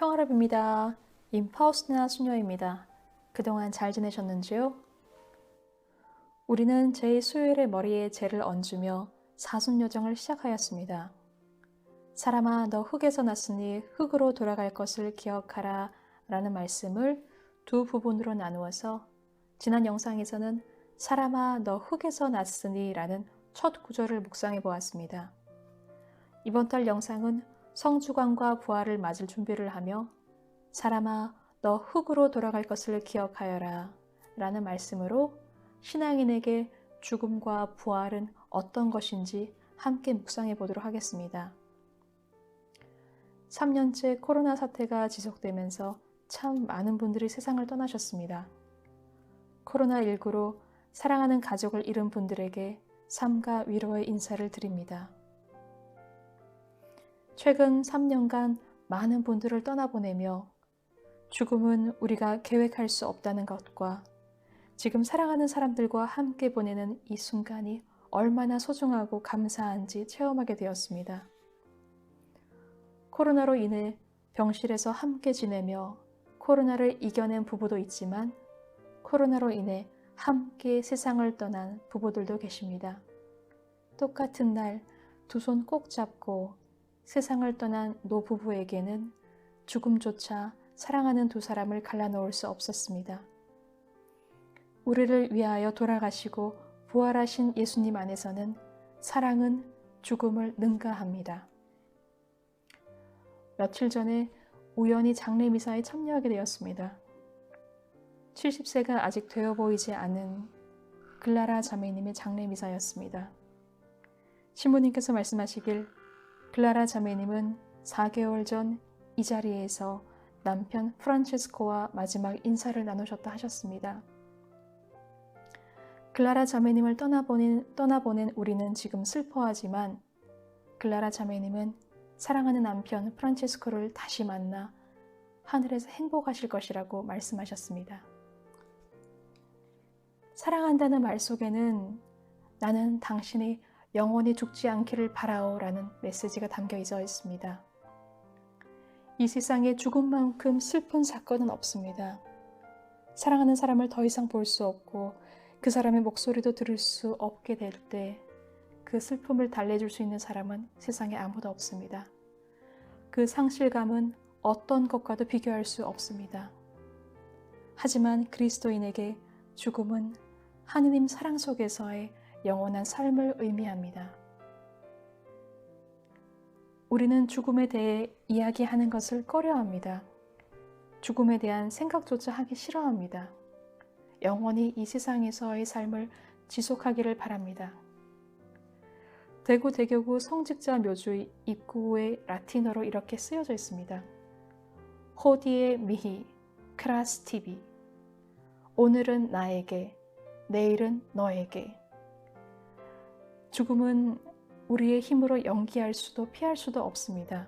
평화롭입니다. 임파우스나 수녀입니다. 그동안 잘 지내셨는지요? 우리는 제2수요일의 머리에 재를 얹으며 사순여정을 시작하였습니다. 사람아, 너 흙에서 났으니 흙으로 돌아갈 것을 기억하라 라는 말씀을 두 부분으로 나누어서 지난 영상에서는 사람아, 너 흙에서 났으니 라는 첫 구절을 묵상해 보았습니다. 이번 달 영상은 성주광과 부활을 맞을 준비를 하며 사람아, 너 흙으로 돌아갈 것을 기억하여라 라는 말씀으로 신앙인에게 죽음과 부활은 어떤 것인지 함께 묵상해 보도록 하겠습니다. 3년째 코로나 사태가 지속되면서 참 많은 분들이 세상을 떠나셨습니다. 코로나19로 사랑하는 가족을 잃은 분들에게 삼가 위로의 인사를 드립니다. 최근 3년간 많은 분들을 떠나보내며 죽음은 우리가 계획할 수 없다는 것과 지금 사랑하는 사람들과 함께 보내는 이 순간이 얼마나 소중하고 감사한지 체험하게 되었습니다. 코로나로 인해 병실에서 함께 지내며 코로나를 이겨낸 부부도 있지만 코로나로 인해 함께 세상을 떠난 부부들도 계십니다. 똑같은 날 두 손 꼭 잡고 세상을 떠난 노부부에게는 죽음조차 사랑하는 두 사람을 갈라놓을 수 없었습니다. 우리를 위하여 돌아가시고 부활하신 예수님 안에서는 사랑은 죽음을 능가합니다. 며칠 전에 우연히 장례미사에 참여하게 되었습니다. 70세가 아직 되어 보이지 않은 글라라 자매님의 장례미사였습니다. 신부님께서 말씀하시길 글라라 자매님은 4개월 전 이 자리에서 남편 프란체스코와 마지막 인사를 나누셨다 하셨습니다. 글라라 자매님을 떠나보낸 우리는 지금 슬퍼하지만 글라라 자매님은 사랑하는 남편 프란체스코를 다시 만나 하늘에서 행복하실 것이라고 말씀하셨습니다. 사랑한다는 말 속에는 나는 당신이 영원히 죽지 않기를 바라오라는 메시지가 담겨 있습니다. 이 세상에 죽음만큼 슬픈 사건은 없습니다. 사랑하는 사람을 더 이상 볼 수 없고 그 사람의 목소리도 들을 수 없게 될 때 그 슬픔을 달래줄 수 있는 사람은 세상에 아무도 없습니다. 그 상실감은 어떤 것과도 비교할 수 없습니다. 하지만 그리스도인에게 죽음은 하느님 사랑 속에서의 영원한 삶을 의미합니다. 우리는 죽음에 대해 이야기하는 것을 꺼려합니다. 죽음에 대한 생각조차 하기 싫어합니다. 영원히 이 세상에서의 삶을 지속하기를 바랍니다. 대구 대교구 성직자 묘주 입구에 라틴어로 이렇게 쓰여져 있습니다. 호디에 미히 크라스 티비. 오늘은 나에게, 내일은 너에게. 죽음은 우리의 힘으로 연기할 수도 피할 수도 없습니다.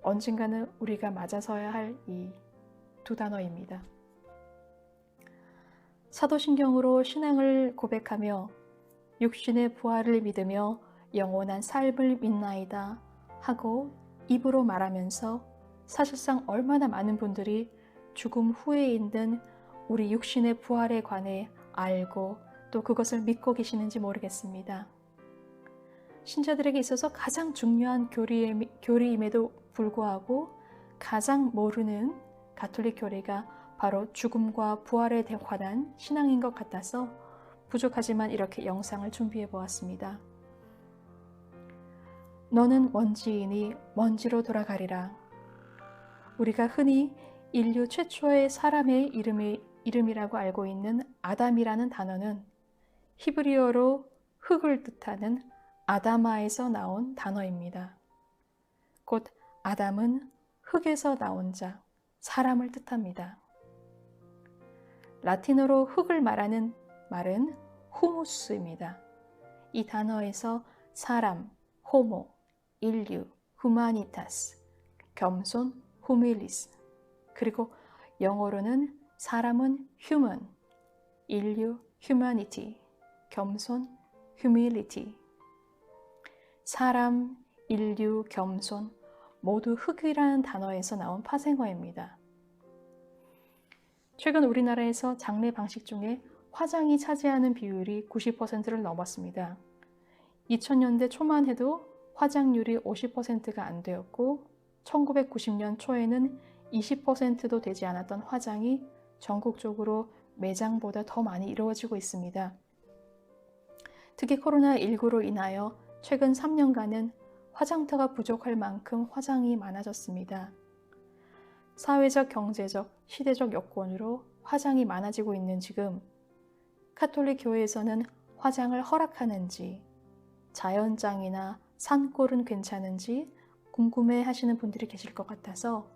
언젠가는 우리가 맞아서야 할 이 두 단어입니다. 사도신경으로 신앙을 고백하며 육신의 부활을 믿으며 영원한 삶을 믿나이다 하고 입으로 말하면서 사실상 얼마나 많은 분들이 죽음 후에 있는 우리 육신의 부활에 관해 알고 또 그것을 믿고 계시는지 모르겠습니다. 신자들에게 있어서 가장 중요한 교리임에도 불구하고 가장 모르는 가톨릭 교리가 바로 죽음과 부활에 관한 신앙인 것 같아서 부족하지만 이렇게 영상을 준비해 보았습니다. 너는 먼지이니 먼지로 돌아가리라. 우리가 흔히 인류 최초의 사람의 이름이라고 알고 있는 아담이라는 단어는 히브리어로 흙을 뜻하는 아다마에서 나온 단어입니다. 곧 아담은 흙에서 나온 자, 사람을 뜻합니다. 라틴어로 흙을 말하는 말은 후무스입니다. 이 단어에서 사람, 호모, 인류, 후마니타스, 겸손, 후밀리스, 그리고 영어로는 사람은 human, 인류, humanity, 겸손, humility. 사람, 인류, 겸손, 모두 흙이라는 단어에서 나온 파생어입니다. 최근 우리나라에서 장례 방식 중에 화장이 차지하는 비율이 90%를 넘었습니다. 2000년대 초만 해도 화장률이 50%가 안 되었고 1990년 초에는 20%도 되지 않았던 화장이 전국적으로 매장보다 더 많이 이루어지고 있습니다. 특히 코로나19로 인하여 최근 3년간은 화장터가 부족할 만큼 화장이 많아졌습니다. 사회적, 경제적, 시대적 여건으로 화장이 많아지고 있는 지금 가톨릭 교회에서는 화장을 허락하는지, 자연장이나 산골은 괜찮은지 궁금해 하시는 분들이 계실 것 같아서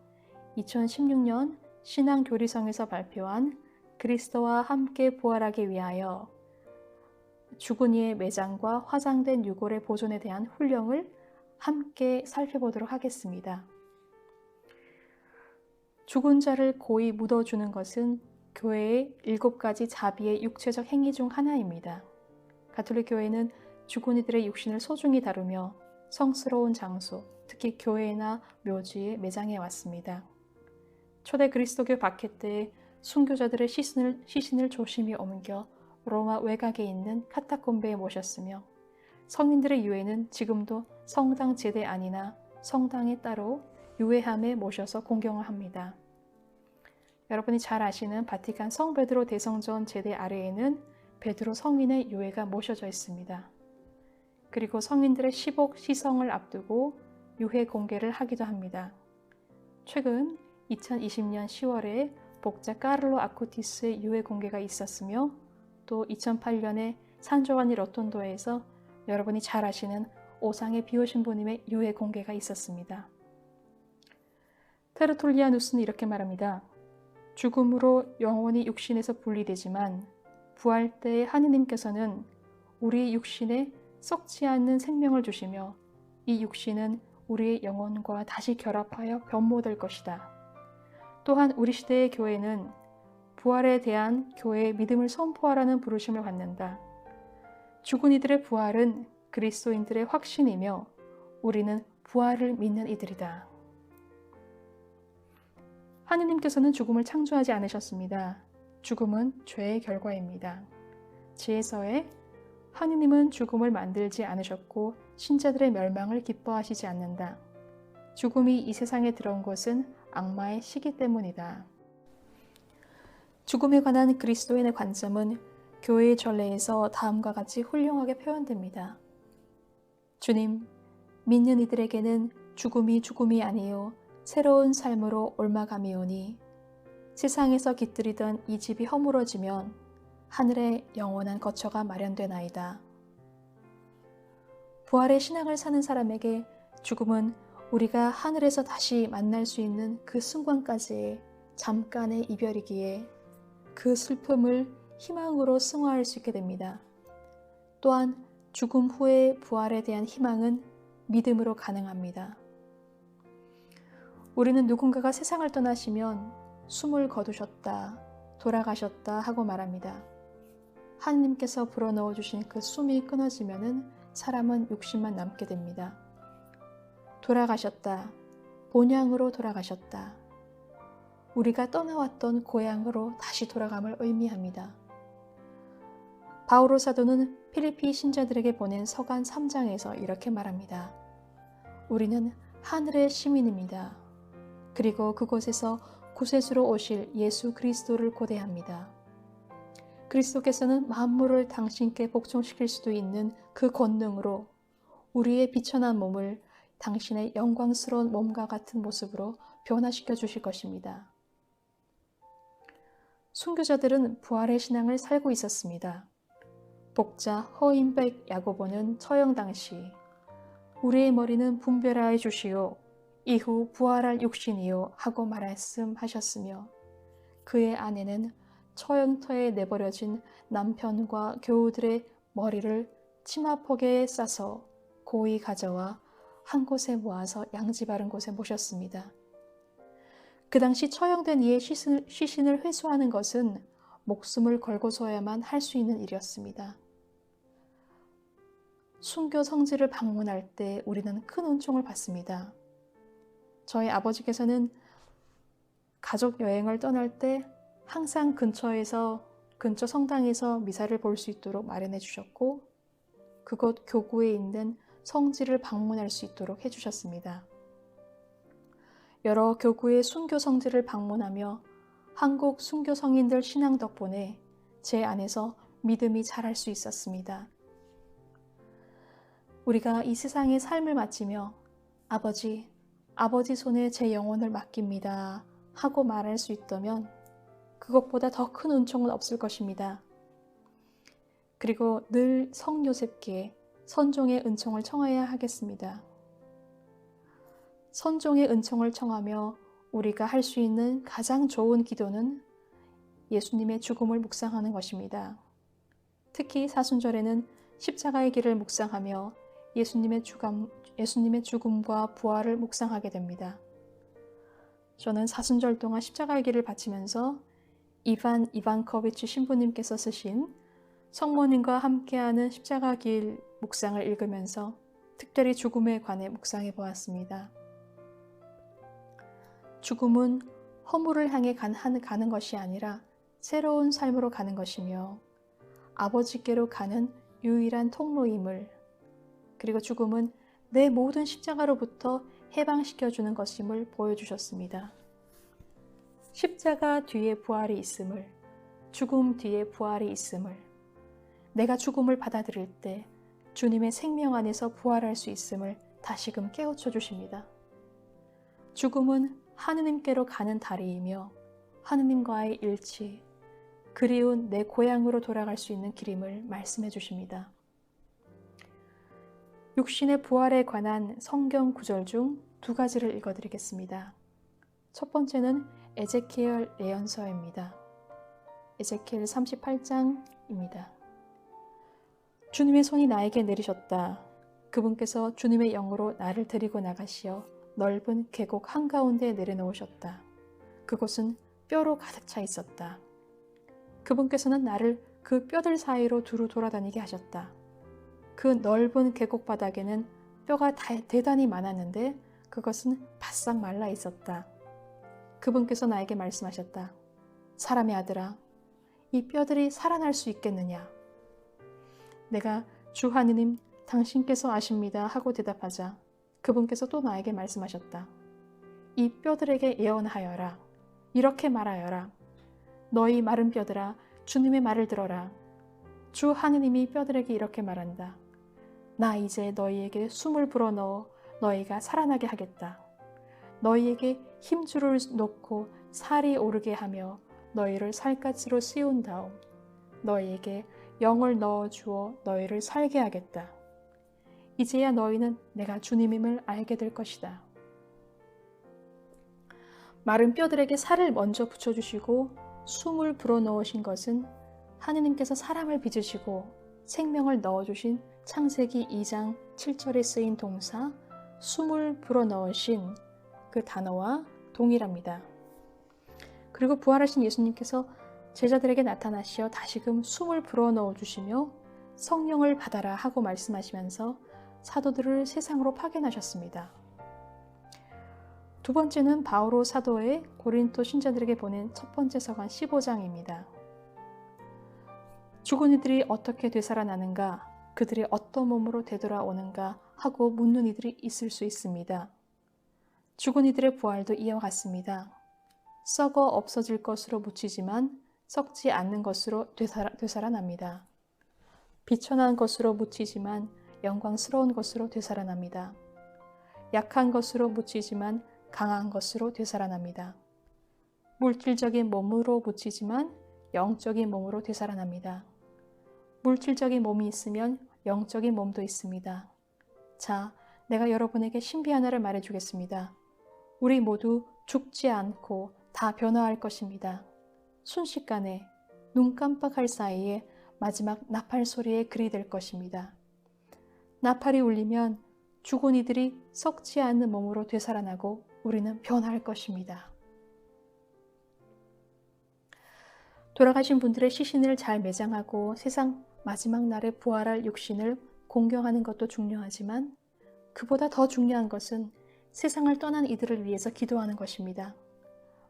2016년 신앙교리성에서 발표한 그리스도와 함께 부활하기 위하여 죽은 이의 매장과 화장된 유골의 보존에 대한 훈령을 함께 살펴보도록 하겠습니다. 죽은 자를 고이 묻어주는 것은 교회의 7가지 자비의 육체적 행위 중 하나입니다. 가톨릭 교회는 죽은 이들의 육신을 소중히 다루며 성스러운 장소, 특히 교회나 묘지에 매장해 왔습니다. 초대 그리스도교 박해 때 순교자들의 시신을 조심히 옮겨 로마 외곽에 있는 카타콤베에 모셨으며 성인들의 유해는 지금도 성당 제대 안이나 성당에 따로 유해함에 모셔서 공경을 합니다. 여러분이 잘 아시는 바티칸 성베드로 대성전 제대 아래에는 베드로 성인의 유해가 모셔져 있습니다. 그리고 성인들의 시복 시성을 앞두고 유해 공개를 하기도 합니다. 최근 2020년 10월에 복자 까를로 아쿠티스의 유해 공개가 있었으며 또 2008년에 산조바니 로톤도에서 여러분이 잘 아시는 오상의 비오신부님의 유해 공개가 있었습니다. 테르툴리아누스는 이렇게 말합니다. 죽음으로 영혼이 육신에서 분리되지만 부활 때에 하느님께서는 우리 육신에 썩지 않는 생명을 주시며 이 육신은 우리의 영혼과 다시 결합하여 변모될 것이다. 또한 우리 시대의 교회는 부활에 대한 교회의 믿음을 선포하라는 부르심을 받는다. 죽은 이들의 부활은 그리스도인들의 확신이며 우리는 부활을 믿는 이들이다. 하느님께서는 죽음을 창조하지 않으셨습니다. 죽음은 죄의 결과입니다. 지혜서에 하느님은 죽음을 만들지 않으셨고 신자들의 멸망을 기뻐하시지 않는다. 죽음이 이 세상에 들어온 것은 악마의 시기 때문이다. 죽음에 관한 그리스도인의 관점은 교회의 전례에서 다음과 같이 훌륭하게 표현됩니다. 주님, 믿는 이들에게는 죽음이 죽음이 아니요 새로운 삶으로 옮아감이오니 세상에서 깃들이던 이 집이 허물어지면 하늘에 영원한 거처가 마련되나이다. 부활의 신앙을 사는 사람에게 죽음은 우리가 하늘에서 다시 만날 수 있는 그 순간까지의 잠깐의 이별이기에 그 슬픔을 희망으로 승화할 수 있게 됩니다. 또한 죽음 후의 부활에 대한 희망은 믿음으로 가능합니다. 우리는 누군가가 세상을 떠나시면 숨을 거두셨다, 돌아가셨다 하고 말합니다. 하느님께서 불어넣어 주신 그 숨이 끊어지면은 사람은 육신만 남게 됩니다. 돌아가셨다, 본향으로 돌아가셨다. 우리가 떠나왔던 고향으로 다시 돌아감을 의미합니다. 바오로 사도는 필리피 신자들에게 보낸 서간 3장에서 이렇게 말합니다. 우리는 하늘의 시민입니다. 그리고 그곳에서 구세주로 오실 예수 그리스도를 고대합니다. 그리스도께서는 만물을 당신께 복종시킬 수도 있는 그 권능으로 우리의 비천한 몸을 당신의 영광스러운 몸과 같은 모습으로 변화시켜 주실 것입니다. 순교자들은 부활의 신앙을 살고 있었습니다. 복자 허인백 야고보는 처형 당시 우리의 머리는 분별하여 주시오. 이후 부활할 육신이요 하고 말씀하셨으며 그의 아내는 처형터에 내버려진 남편과 교우들의 머리를 치마폭에 싸서 고이 가져와 한 곳에 모아서 양지 바른 곳에 모셨습니다. 그 당시 처형된 이의 시신을 회수하는 것은 목숨을 걸고서야만 할 수 있는 일이었습니다. 순교 성지를 방문할 때 우리는 큰 은총을 받습니다. 저희 아버지께서는 가족 여행을 떠날 때 항상 근처 성당에서 미사를 볼 수 있도록 마련해 주셨고, 그곳 교구에 있는 성지를 방문할 수 있도록 해주셨습니다. 여러 교구의 순교 성지를 방문하며 한국 순교 성인들 신앙 덕분에 제 안에서 믿음이 자랄 수 있었습니다. 우리가 이 세상의 삶을 마치며 아버지 손에 제 영혼을 맡깁니다 하고 말할 수 있다면 그것보다 더 큰 은총은 없을 것입니다. 그리고 늘 성요셉께 선종의 은총을 청해야 하겠습니다. 선종의 은총을 청하며 우리가 할 수 있는 가장 좋은 기도는 예수님의 죽음을 묵상하는 것입니다. 특히 사순절에는 십자가의 길을 묵상하며 예수님의 죽음과 부활을 묵상하게 됩니다. 저는 사순절 동안 십자가의 길을 바치면서 이반 이반코비치 신부님께서 쓰신 성모님과 함께하는 십자가 길 묵상을 읽으면서 특별히 죽음에 관해 묵상해 보았습니다. 죽음은 허물을 향해 가는 것이 아니라 새로운 삶으로 가는 것이며 아버지께로 가는 유일한 통로임을, 그리고 죽음은 내 모든 십자가로부터 해방시켜주는 것임을 보여주셨습니다. 십자가 뒤에 부활이 있음을, 죽음 뒤에 부활이 있음을, 내가 죽음을 받아들일 때 주님의 생명 안에서 부활할 수 있음을 다시금 깨우쳐 주십니다. 죽음은 하느님께로 가는 다리이며 하느님과의 일치, 그리운 내 고향으로 돌아갈 수 있는 길임을 말씀해 주십니다. 육신의 부활에 관한 성경 구절 중 2가지를 읽어드리겠습니다. 첫 번째는 에제키엘 예언서입니다. 에제키엘 38장입니다. 주님의 손이 나에게 내리셨다. 그분께서 주님의 영으로 나를 데리고 나가시어 넓은 계곡 한가운데 내려놓으셨다. 그곳은 뼈로 가득 차 있었다. 그분께서는 나를 그 뼈들 사이로 두루 돌아다니게 하셨다. 그 넓은 계곡 바닥에는 뼈가 대단히 많았는데 그것은 바싹 말라 있었다. 그분께서 나에게 말씀하셨다. 사람의 아들아, 이 뼈들이 살아날 수 있겠느냐? 내가 주 하느님 당신께서 아십니다 하고 대답하자 그분께서 또 나에게 말씀하셨다. 이 뼈들에게 예언하여라. 이렇게 말하여라. 너희 마른 뼈들아, 주님의 말을 들어라. 주 하느님이 뼈들에게 이렇게 말한다. 나 이제 너희에게 숨을 불어넣어 너희가 살아나게 하겠다. 너희에게 힘줄을 놓고 살이 오르게 하며 너희를 살갗으로 씌운 다음 너희에게 영을 넣어주어 너희를 살게 하겠다. 이제야 너희는 내가 주님임을 알게 될 것이다. 마른 뼈들에게 살을 먼저 붙여주시고 숨을 불어넣으신 것은 하느님께서 사람을 빚으시고 생명을 넣어주신 창세기 2장 7절에 쓰인 동사 숨을 불어넣으신 그 단어와 동일합니다. 그리고 부활하신 예수님께서 제자들에게 나타나시어 다시금 숨을 불어넣어 주시며 성령을 받아라 하고 말씀하시면서 사도들을 세상으로 파견하셨습니다. 두 번째는 바오로 사도의 고린토 신자들에게 보낸 첫 번째 서간 15장입니다. 죽은 이들이 어떻게 되살아나는가, 그들이 어떤 몸으로 되돌아오는가 하고 묻는 이들이 있을 수 있습니다. 죽은 이들의 부활도 이와 같습니다. 썩어 없어질 것으로 묻히지만 썩지 않는 것으로 되살아납니다. 비천한 것으로 묻히지만 영광스러운 것으로 되살아납니다. 약한 것으로 묻히지만 강한 것으로 되살아납니다. 물질적인 몸으로 묻히지만 영적인 몸으로 되살아납니다. 물질적인 몸이 있으면 영적인 몸도 있습니다. 자, 내가 여러분에게 신비 하나를 말해주겠습니다. 우리 모두 죽지 않고 다 변화할 것입니다. 순식간에 눈 깜빡할 사이에 마지막 나팔 소리에 그리 될 것입니다. 나팔이 울리면 죽은 이들이 썩지 않는 몸으로 되살아나고 우리는 변할 것입니다. 돌아가신 분들의 시신을 잘 매장하고 세상 마지막 날에 부활할 육신을 공경하는 것도 중요하지만 그보다 더 중요한 것은 세상을 떠난 이들을 위해서 기도하는 것입니다.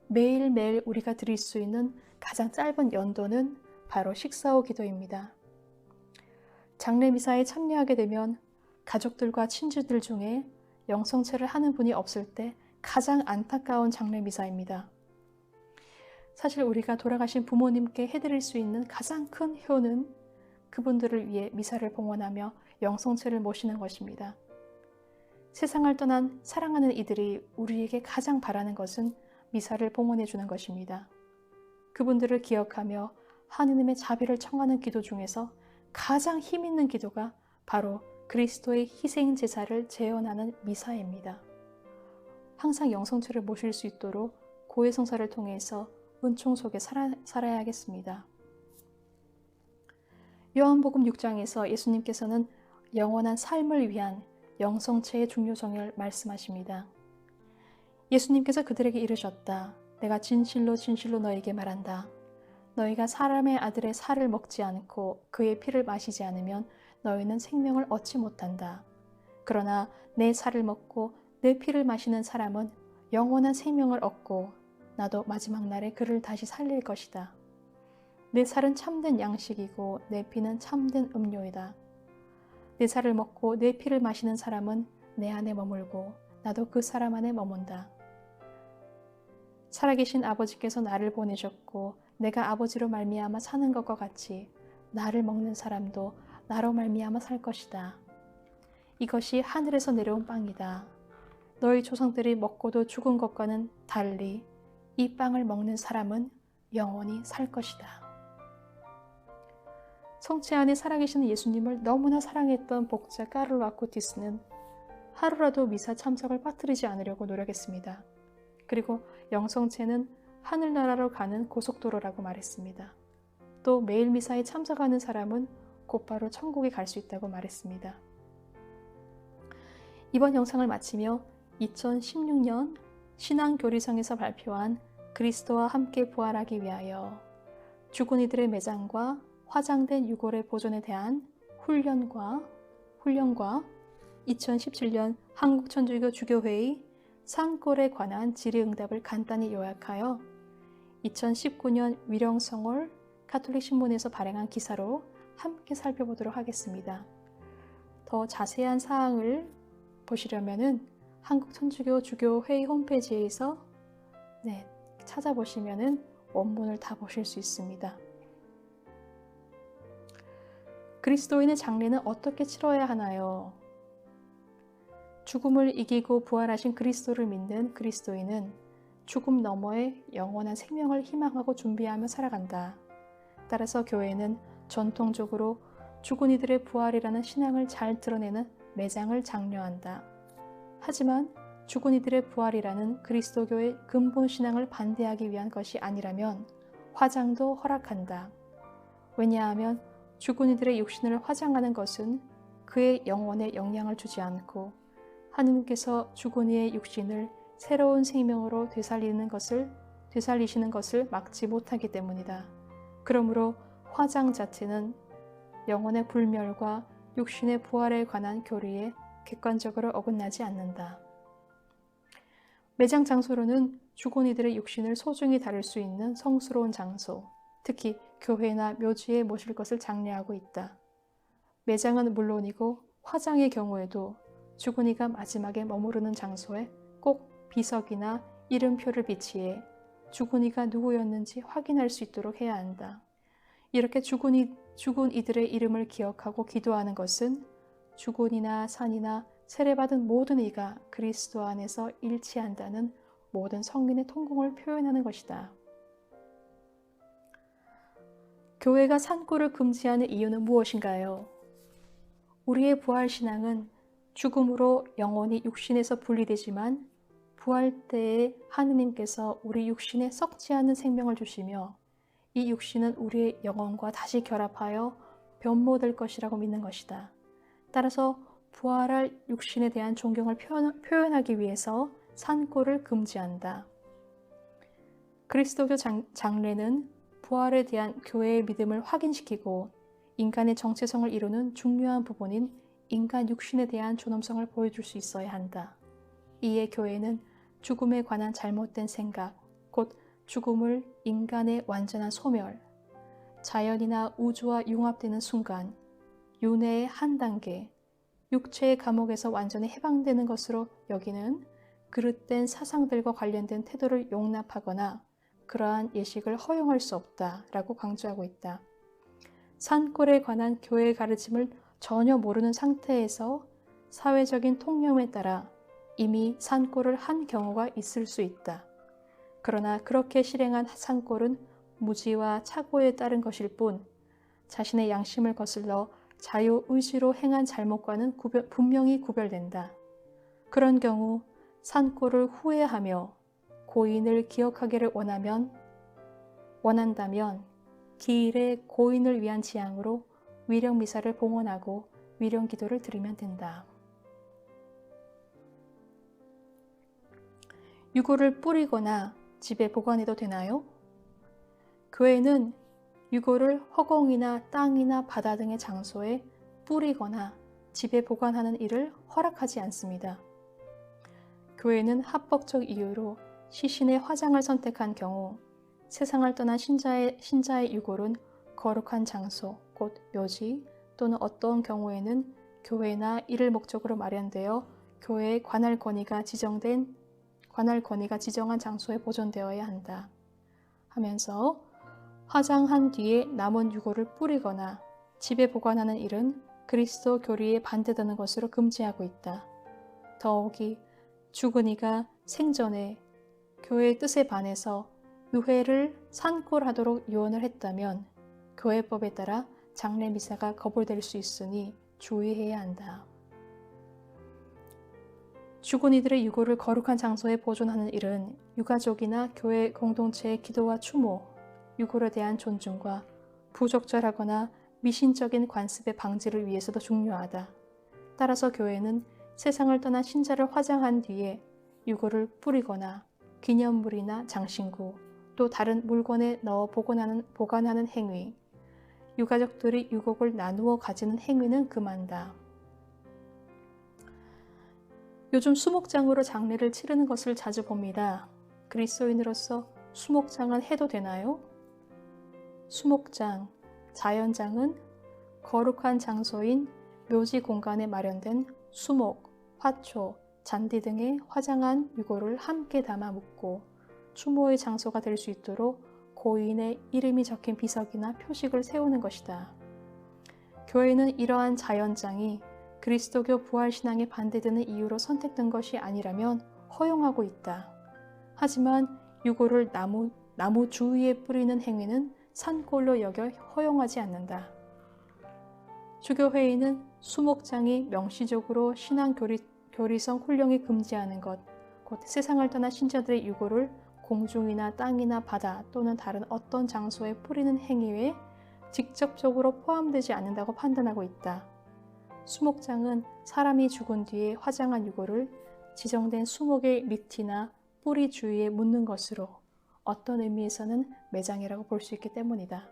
매일매일 우리가 드릴 수 있는 가장 짧은 연도는 바로 식사 후 기도입니다. 장례 미사에 참여하게 되면 가족들과 친지들 중에 영성체를 하는 분이 없을 때 가장 안타까운 장례 미사입니다. 사실 우리가 돌아가신 부모님께 해드릴 수 있는 가장 큰 효는 그분들을 위해 미사를 봉헌하며 영성체를 모시는 것입니다. 세상을 떠난 사랑하는 이들이 우리에게 가장 바라는 것은 미사를 봉헌해 주는 것입니다. 그분들을 기억하며 하느님의 자비를 청하는 기도 중에서 가장 힘 있는 기도가 바로 그리스도의 희생 제사를 재현하는 미사입니다. 항상 영성체를 모실 수 있도록 고해성사를 통해서 은총 속에 살아야 하겠습니다. 요한복음 6장에서 예수님께서는 영원한 삶을 위한 영성체의 중요성을 말씀하십니다. 예수님께서 그들에게 이르셨다. 내가 진실로 진실로 너에게 말한다. 너희가 사람의 아들의 살을 먹지 않고 그의 피를 마시지 않으면 너희는 생명을 얻지 못한다. 그러나 내 살을 먹고 내 피를 마시는 사람은 영원한 생명을 얻고 나도 마지막 날에 그를 다시 살릴 것이다. 내 살은 참된 양식이고 내 피는 참된 음료이다. 내 살을 먹고 내 피를 마시는 사람은 내 안에 머물고 나도 그 사람 안에 머문다. 살아계신 아버지께서 나를 보내셨고 내가 아버지로 말미암아 사는 것과 같이 나를 먹는 사람도 나로 말미암아 살 것이다. 이것이 하늘에서 내려온 빵이다. 너희 조상들이 먹고도 죽은 것과는 달리 이 빵을 먹는 사람은 영원히 살 것이다. 성체 안에 살아계시는 예수님을 너무나 사랑했던 복자 까를로 아쿠티스는 하루라도 미사 참석을 빠뜨리지 않으려고 노력했습니다. 그리고 영성체는 하늘나라로 가는 고속도로라고 말했습니다. 또 매일 미사에 참석하는 사람은 곧바로 천국에 갈 수 있다고 말했습니다. 이번 영상을 마치며 2016년 신앙교리성에서 발표한 그리스도와 함께 부활하기 위하여 죽은 이들의 매장과 화장된 유골의 보존에 대한 훈련과 2017년 한국천주교 주교회의 산골에 관한 질의응답을 간단히 요약하여 2019년 위령성월 가톨릭 신문에서 발행한 기사로 함께 살펴보도록 하겠습니다. 더 자세한 사항을 보시려면은 한국천주교 주교회의 홈페이지에서 찾아보시면은 원문을 다 보실 수 있습니다. 그리스도인의 장례는 어떻게 치러야 하나요? 죽음을 이기고 부활하신 그리스도를 믿는 그리스도인은 죽음 너머의 영원한 생명을 희망하고 준비하며 살아간다. 따라서 교회는 전통적으로 죽은 이들의 부활이라는 신앙을 잘 드러내는 매장을 장려한다. 하지만 죽은 이들의 부활이라는 그리스도교의 근본 신앙을 반대하기 위한 것이 아니라면 화장도 허락한다. 왜냐하면 죽은 이들의 육신을 화장하는 것은 그의 영혼에 영향을 주지 않고 하느님께서 죽은 이의 육신을 새로운 생명으로 되살리시는 것을 막지 못하기 때문이다. 그러므로 화장 자체는 영혼의 불멸과 육신의 부활에 관한 교리에 객관적으로 어긋나지 않는다. 매장 장소로는 죽은 이들의 육신을 소중히 다룰 수 있는 성스러운 장소, 특히 교회나 묘지에 모실 것을 장려하고 있다. 매장은 물론이고 화장의 경우에도 죽은 이가 마지막에 머무르는 장소에 꼭 비석이나 이름표를 비치해 죽은 이가 누구였는지 확인할 수 있도록 해야 한다. 이렇게 죽은 이들의 이름을 기억하고 기도하는 것은 죽은 이나 산이나 세례받은 모든 이가 그리스도 안에서 일치한다는 모든 성민의 통공을 표현하는 것이다. 교회가 산골을 금지하는 이유는 무엇인가요? 우리의 부활신앙은 죽음으로 영혼이 육신에서 분리되지만 부활 때에 하느님께서 우리 육신에 썩지 않은 생명을 주시며 이 육신은 우리의 영혼과 다시 결합하여 변모될 것이라고 믿는 것이다. 따라서 부활할 육신에 대한 존경을 표현하기 위해서 산골을 금지한다. 그리스도교 장례는 부활에 대한 교회의 믿음을 확인시키고 인간의 정체성을 이루는 중요한 부분인 인간 육신에 대한 존엄성을 보여줄 수 있어야 한다. 이에 교회는 죽음에 관한 잘못된 생각, 곧 죽음을 인간의 완전한 소멸, 자연이나 우주와 융합되는 순간, 윤회의 한 단계, 육체의 감옥에서 완전히 해방되는 것으로 여기는 그릇된 사상들과 관련된 태도를 용납하거나 그러한 예식을 허용할 수 없다라고 강조하고 있다. 산골에 관한 교회의 가르침을 전혀 모르는 상태에서 사회적인 통념에 따라 이미 산골을 한 경우가 있을 수 있다. 그러나 그렇게 실행한 산골은 무지와 착오에 따른 것일 뿐 자신의 양심을 거슬러 자유의지로 행한 잘못과는 분명히 구별된다. 그런 경우 산골을 후회하며 고인을 기억하기를 원한다면 기일에 고인을 위한 지향으로 위령 미사를 봉헌하고 위령 기도를 드리면 된다. 유골을 뿌리거나 집에 보관해도 되나요? 교회는 유골을 허공이나 땅이나 바다 등의 장소에 뿌리거나 집에 보관하는 일을 허락하지 않습니다. 교회는 합법적 이유로 시신의 화장을 선택한 경우 세상을 떠난 신자의 유골은 거룩한 장소, 곧 묘지 또는 어떤 경우에는 교회나 이를 목적으로 마련되어 교회의 관할 권위가 지정한 장소에 보존되어야 한다 하면서 화장한 뒤에 남은 유골을 뿌리거나 집에 보관하는 일은 그리스도 교리에 반대되는 것으로 금지하고 있다. 더욱이 죽은 이가 생전에 교회의 뜻에 반해서 유해를 산골하도록 유언을 했다면 교회법에 따라 장례 미사가 거부될 수 있으니 주의해야 한다. 죽은 이들의 유골을 거룩한 장소에 보존하는 일은 유가족이나 교회 공동체의 기도와 추모, 유골에 대한 존중과 부적절하거나 미신적인 관습의 방지를 위해서도 중요하다. 따라서 교회는 세상을 떠난 신자를 화장한 뒤에 유골을 뿌리거나 기념물이나 장신구, 또 다른 물건에 넣어 보관하는 행위, 유가족들이 유골을 나누어 가지는 행위는 금한다. 요즘 수목장으로 장례를 치르는 것을 자주 봅니다. 그리스도인으로서 수목장은 해도 되나요? 수목장, 자연장은 거룩한 장소인 묘지 공간에 마련된 수목, 화초, 잔디 등의 화장한 유골을 함께 담아 묻고 추모의 장소가 될 수 있도록 고인의 이름이 적힌 비석이나 표식을 세우는 것이다. 교회는 이러한 자연장이 그리스도교 부활신앙에 반대되는 이유로 선택된 것이 아니라면 허용하고 있다. 하지만 유골을 나무 주위에 뿌리는 행위는 산골로 여겨 허용하지 않는다. 주교회의는 수목장이 명시적으로 신앙 교리성 훈령이 금지하는 것, 곧 세상을 떠난 신자들의 유골을 공중이나 땅이나 바다 또는 다른 어떤 장소에 뿌리는 행위에 직접적으로 포함되지 않는다고 판단하고 있다. 수목장은 사람이 죽은 뒤에 화장한 유골을 지정된 수목의 밑이나 뿌리 주위에 묻는 것으로 어떤 의미에서는 매장이라고 볼 수 있기 때문이다.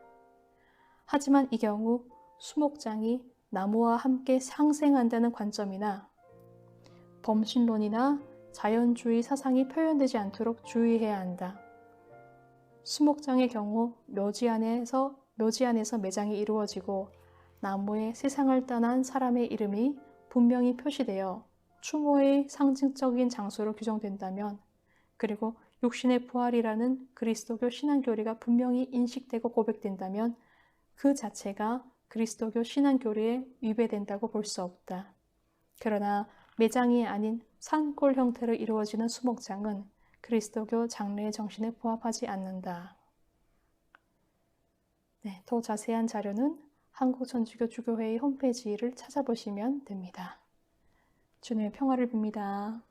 하지만 이 경우 수목장이 나무와 함께 상생한다는 관점이나 범신론이나 자연주의 사상이 표현되지 않도록 주의해야 한다. 수목장의 경우 묘지 안에서 매장이 이루어지고 나무에 세상을 떠난 사람의 이름이 분명히 표시되어 추모의 상징적인 장소로 규정된다면, 그리고 육신의 부활이라는 그리스도교 신앙교리가 분명히 인식되고 고백된다면 그 자체가 그리스도교 신앙교리에 위배된다고 볼 수 없다. 그러나 매장이 아닌 산골 형태로 이루어지는 수목장은 그리스도교 장례의 정신에 부합하지 않는다. 더 자세한 자료는 한국천주교 주교회의 홈페이지를 찾아보시면 됩니다. 주님의 평화를 빕니다.